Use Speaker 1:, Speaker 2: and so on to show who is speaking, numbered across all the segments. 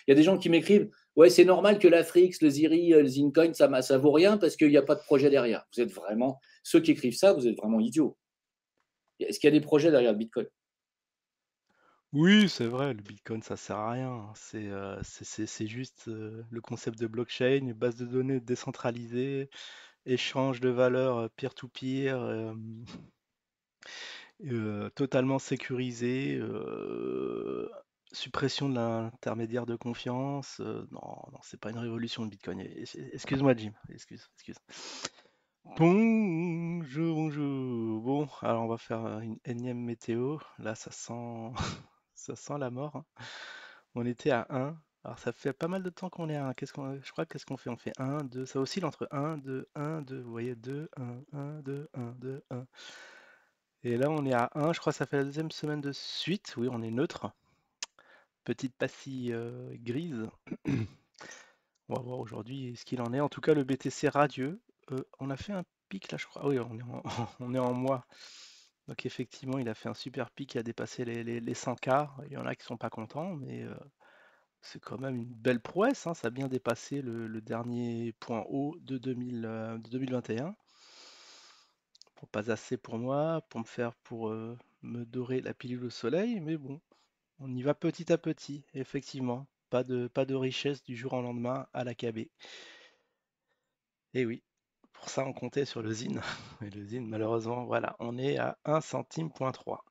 Speaker 1: Il y a des gens qui m'écrivent, ouais, c'est normal que l'Afrix, le Ziri, le Zincoin, ça vaut rien parce qu'il n'y a pas de projet derrière. Vous êtes vraiment, ceux qui écrivent ça, vous êtes vraiment idiots. Est-ce qu'il y a des projets derrière le Bitcoin?
Speaker 2: Oui, c'est vrai, le Bitcoin, ça sert à rien. C'est juste le concept de blockchain, une base de données décentralisée, échange de valeurs peer-to-peer, totalement sécurisé, suppression de l'intermédiaire de confiance. Non, non, c'est pas une révolution le Bitcoin. Excuse-moi, Jim. Excuse. Bonjour, bonjour. Bon, alors on va faire une énième météo. Là, ça sent, ça sent la mort, hein. On était à 1. Alors ça fait pas mal de temps qu'on est à 1. Qu'est-ce qu'on fait? On fait 1, 2. Ça oscille entre 1, 2, 1, 2. Vous voyez, 2, 1, 2, 1, 2, 1. Et là, on est à 1. Je crois que ça fait la deuxième semaine de suite. Oui, on est neutre. Petite pastille grise. On va voir aujourd'hui ce qu'il en est. En tout cas, le BTC radieux. On a fait un pic là, je crois. Ah oui, on est en mois. Donc effectivement, il a fait un super pic, il a dépassé les 100K. Il y en a qui sont pas contents, mais c'est quand même une belle prouesse, hein. Ça a bien dépassé le dernier point haut de 2021. Bon, pas assez pour moi, pour me dorer la pilule au soleil, mais bon, on y va petit à petit, effectivement. Pas de richesse du jour au lendemain à la KB. Et oui, pour ça, on comptait sur le ZIN. Et le ZIN, malheureusement, voilà, on est à 1 centime point 3.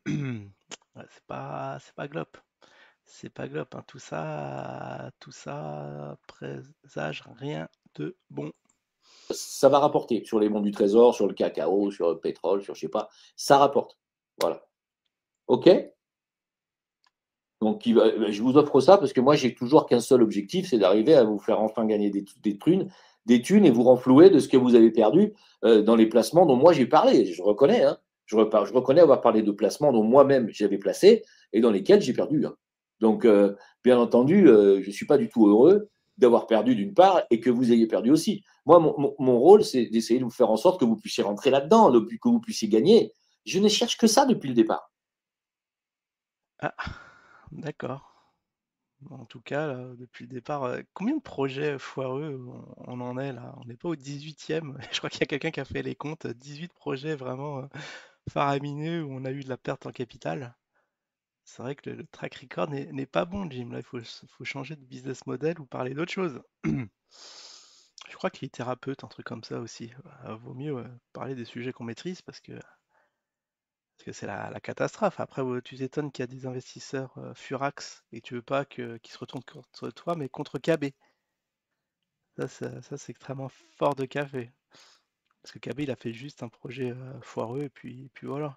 Speaker 2: Ouais, c'est pas glop. C'est pas glop, hein. Tout ça présage rien de bon.
Speaker 1: Ça va rapporter sur les bons du trésor, sur le cacao, sur le pétrole, sur je sais pas. Ça rapporte. Voilà. OK? Donc, je vous offre ça parce que moi, j'ai toujours qu'un seul objectif, c'est d'arriver à vous faire enfin gagner des thunes et vous renflouer de ce que vous avez perdu dans les placements dont moi j'ai parlé. Je reconnais, hein. Je reconnais avoir parlé de placements dont moi-même j'avais placé et dans lesquels j'ai perdu, hein. Donc, bien entendu, je ne suis pas du tout heureux d'avoir perdu d'une part et que vous ayez perdu aussi. Moi, mon rôle, c'est d'essayer de vous faire en sorte que vous puissiez rentrer là-dedans, que vous puissiez gagner. Je ne cherche que ça depuis le départ.
Speaker 2: Ah, d'accord. En tout cas, là, depuis le départ, combien de projets foireux on en est là? On n'est pas au 18e. Je crois qu'il y a quelqu'un qui a fait les comptes. 18 projets vraiment faramineux où on a eu de la perte en capital. C'est vrai que le track record n'est pas bon, Jim. Là, il faut changer de business model ou parler d'autre chose. Je crois qu'il est thérapeute, un truc comme ça aussi. Vaut mieux parler des sujets qu'on maîtrise parce que c'est la catastrophe. Après, tu t'étonnes qu'il y a des investisseurs furax et tu veux pas qu'ils se retournent contre toi, mais contre KB. Ça, c'est extrêmement fort de KB. Parce que KB, il a fait juste un projet foireux et puis voilà.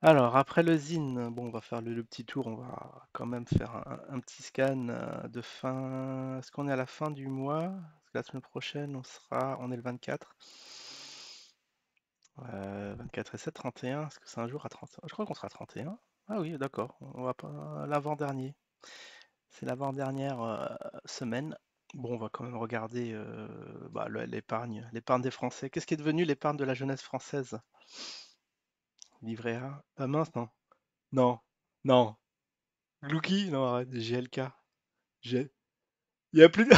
Speaker 2: Alors, après le ZIN, bon, on va faire le petit tour. On va quand même faire un petit scan de fin. Est-ce qu'on est à la fin du mois? Parce que la semaine prochaine, on est le 24. 24 et 7, 31. Est-ce que c'est un jour à 30? Je crois qu'on sera 31. Ah oui, d'accord. On va pas l'avant-dernier. C'est l'avant-dernière semaine. Bon, on va quand même regarder bah, l'épargne des Français. Qu'est-ce qui est devenu l'épargne de la jeunesse française? Livret A? Ah mince, non. Non, non. Glouki? Non, arrête. GLK. G... Il y a plus de...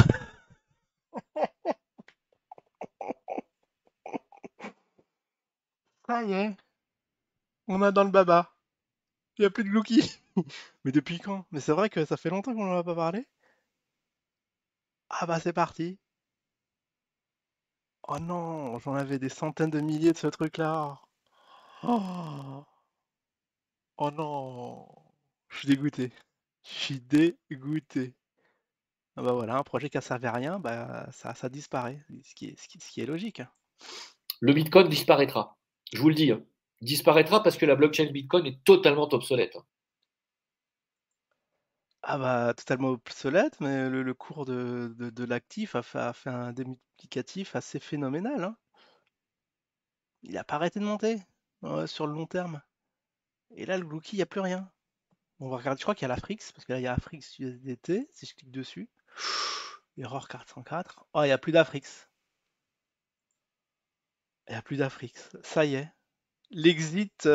Speaker 2: Ça y est, on a dans le baba. Il y a plus de Glouki. Mais depuis quand? Mais c'est vrai que ça fait longtemps qu'on n'en a pas parlé. Ah bah c'est parti. Oh non, j'en avais des centaines de milliers de ce truc-là. Oh, oh non. Je suis dégoûté. Je suis dégoûté. Ah bah voilà, un projet qui a servi à rien, bah ça disparaît. Ce qui est logique, hein.
Speaker 1: Le Bitcoin disparaîtra. Je vous le dis, hein. Il disparaîtra parce que la blockchain Bitcoin est totalement obsolète, hein.
Speaker 2: Ah bah totalement obsolète, mais le cours de l'actif a fait un démultiplicatif assez phénoménal, hein. Il a pas arrêté de monter sur le long terme. Et là, le Glouki, il n'y a plus rien. On va regarder, je crois qu'il y a l'Afrix, parce que là, il y a Afrix USDT, si je clique dessus. Erreur 404. Oh, il n'y a plus d'Afrix. Il n'y a plus d'Afrix. Ça y est. L'exit,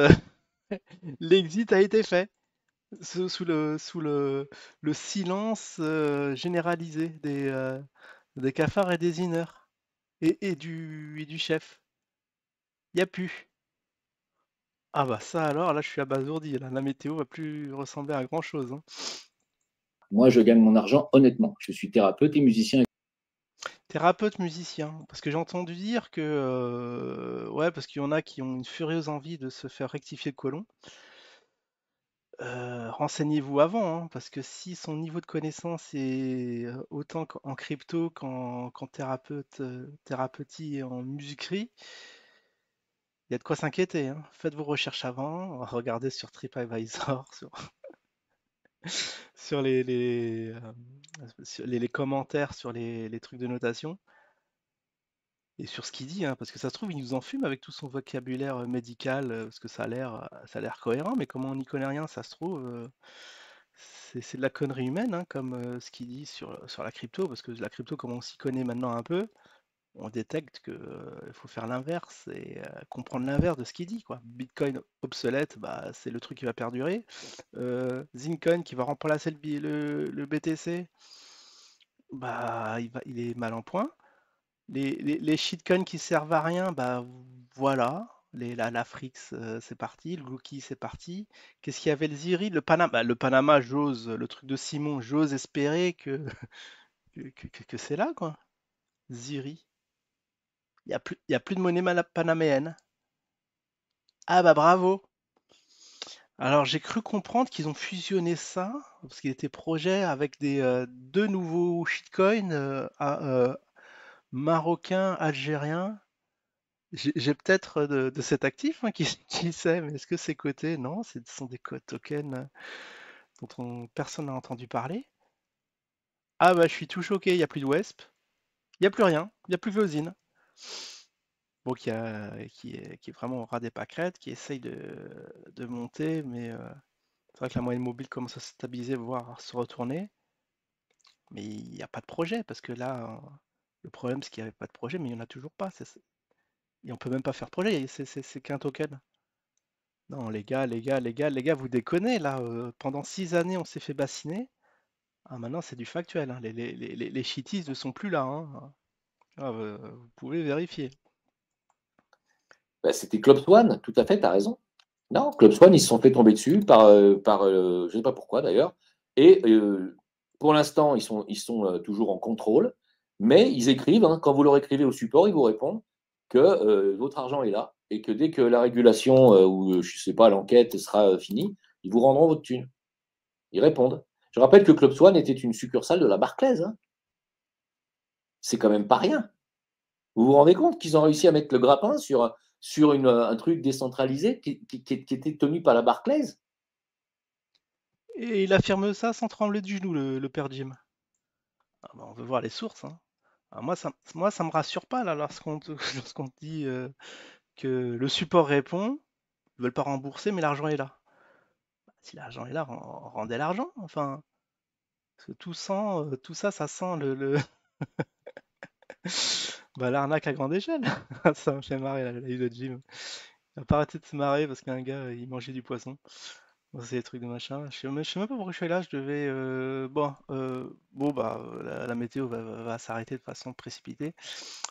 Speaker 2: l'exit a été fait. sous le silence généralisé des cafards et des iners et du chef. Il n'y a plus. Ah bah ça alors, là je suis abasourdi. Là. La météo va plus ressembler à grand-chose. Hein.
Speaker 1: Moi, je gagne mon argent honnêtement. Je suis thérapeute et musicien.
Speaker 2: Thérapeute musicien, parce que j'ai entendu dire que, ouais, parce qu'il y en a qui ont une furieuse envie de se faire rectifier le côlon. Renseignez-vous avant, hein, parce que si son niveau de connaissance est autant en crypto qu'en thérapeutie et en musiquerie, il y a de quoi s'inquiéter. Hein. Faites vos recherches avant, regardez sur TripAdvisor, sur les commentaires sur les trucs de notation. Et sur ce qu'il dit, hein, parce que ça se trouve, il nous en fume avec tout son vocabulaire médical, parce que ça a l'air cohérent, mais comment on n'y connaît rien, ça se trouve, c'est de la connerie humaine, hein, comme ce qu'il dit sur la crypto, parce que la crypto, comme on s'y connaît maintenant un peu, on détecte qu'il faut faire l'inverse et comprendre l'inverse de ce qu'il dit, quoi. Bitcoin obsolète, bah, c'est le truc qui va perdurer. Zincoin qui va remplacer le BTC, bah, il est mal en point. Les shitcoins qui servent à rien, bah voilà. La Frix, c'est parti. Le Gookie, c'est parti. Qu'est-ce qu'il y avait le Ziri? Le Panama, j'ose, le truc de Simon, j'ose espérer que c'est là, quoi. Ziri. Il y a plus de monnaie panaméenne. Ah bah bravo. Alors j'ai cru comprendre qu'ils ont fusionné ça, parce qu'il était projet avec deux nouveaux shitcoins marocains, algériens. J'ai peut-être de cet actif, hein, qui, qui sait, mais est-ce que c'est coté? Non, ce sont des tokens dont personne n'a entendu parler. Ah bah je suis tout choqué, il n'y a plus de WESP, il n'y a plus rien, il n'y a plus que l'osine. Bon, qui est vraiment au ras des pâquerettes, qui essaye de monter, mais c'est vrai que la moyenne mobile commence à se stabiliser, voire à se retourner. Mais il n'y a pas de projet, parce que là, le problème c'est qu'il n'y avait pas de projet, mais il n'y en a toujours pas. Et on peut même pas faire de projet, c'est qu'un token. Non, les gars, vous déconnez là. Pendant 6 années, on s'est fait bassiner. Ah, maintenant, c'est du factuel. Hein. Les shitties ne sont plus là. Hein. Ah, vous pouvez vérifier.
Speaker 1: Bah, c'était Club Swan, tout à fait, tu as raison. Non, Club Swan, ils se sont fait tomber dessus je ne sais pas pourquoi d'ailleurs. Et pour l'instant, ils sont toujours en contrôle, mais ils écrivent, hein, quand vous leur écrivez au support, ils vous répondent que votre argent est là et que dès que la régulation ou, je ne sais pas, l'enquête sera finie, ils vous rendront votre thune. Ils répondent. Je rappelle que Club Swan était une succursale de la Barclays. Hein. C'est quand même pas rien. Vous vous rendez compte qu'ils ont réussi à mettre le grappin sur un truc décentralisé qui était tenu par la Barclays?
Speaker 2: Et il affirme ça sans trembler du genou, le père Jim. Ah, bah, on veut voir les sources. Hein. Ah, moi, ça me rassure pas là, lorsqu'on te dit que le support répond, ils veulent pas rembourser, mais l'argent est là. Bah, si l'argent est là, rendez l'argent. Enfin, parce que tout ça, ça sent bah, l'arnaque à grande échelle. Ça me fait marrer, la live de Jim. Il a pas arrêté de se marrer parce qu'un gars, il mangeait du poisson. Bon, c'est des trucs de machin. Je sais même pas pourquoi je suis là. Je devais. Bon, bah, la météo va s'arrêter de façon précipitée.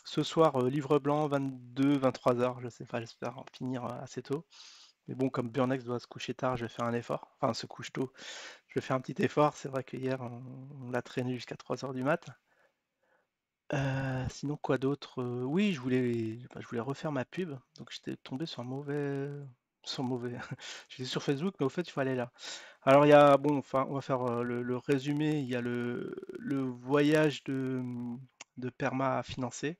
Speaker 2: Ce soir, livre blanc, 22, 23 heures. Je sais pas, j'espère en finir assez tôt. Mais bon, comme Burnex doit se coucher tard, je vais faire un effort. Enfin, se couche tôt. Je vais faire un petit effort. C'est vrai que hier, on l'a traîné jusqu'à 3 heures du mat. Sinon quoi d'autre? Oui, je voulais refaire ma pub, donc j'étais tombé sur mauvais j'étais sur Facebook, mais au fait, il faut aller là. Alors il y a bon, enfin, on va faire, le résumé. Il y a le voyage de Perma à financer.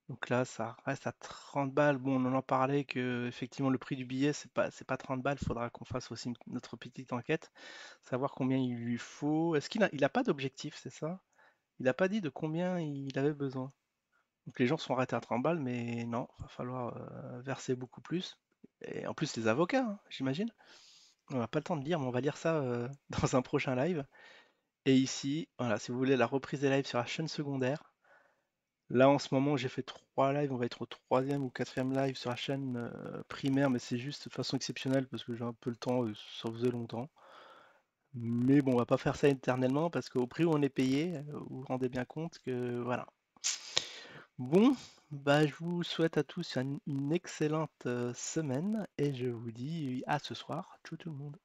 Speaker 2: Donc là, ça reste à 30 balles. Bon, on en parlait que effectivement le prix du billet, c'est pas 30 balles, il faudra qu'on fasse aussi notre petite enquête, savoir combien il lui faut. Est-ce qu'il a pas d'objectif, c'est ça? Il a pas dit de combien il avait besoin? Donc les gens sont arrêtés à 30 balles, mais non, va falloir verser beaucoup plus. Et en plus, les avocats, hein, j'imagine. On n'a pas le temps de lire, mais on va lire ça dans un prochain live. Et ici, voilà, si vous voulez la reprise des lives sur la chaîne secondaire. Là, en ce moment, j'ai fait 3 lives. On va être au troisième ou quatrième live sur la chaîne primaire, mais c'est juste de façon exceptionnelle parce que j'ai un peu le temps, ça faisait longtemps. Mais bon, on va pas faire ça éternellement parce qu'au prix où on est payé, vous vous rendez bien compte que voilà. Bon, bah je vous souhaite à tous une excellente semaine et je vous dis à ce soir. Ciao tout le monde.